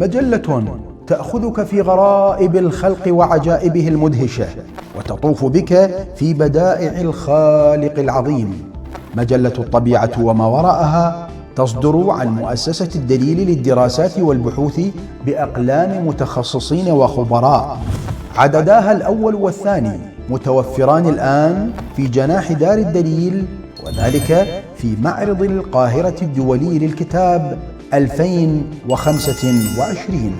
مجلة تأخذك في غرائب الخلق وعجائبه المدهشة، وتطوف بك في بدائع الخالق العظيم. مجلة الطبيعة وما وراءها تصدر عن مؤسسة الدليل للدراسات والبحوث بأقلام متخصصين وخبراء. عدداها الأول والثاني متوفران الآن في جناح دار الدليل، وذلك في معرض القاهرة الدولي للكتاب 2025.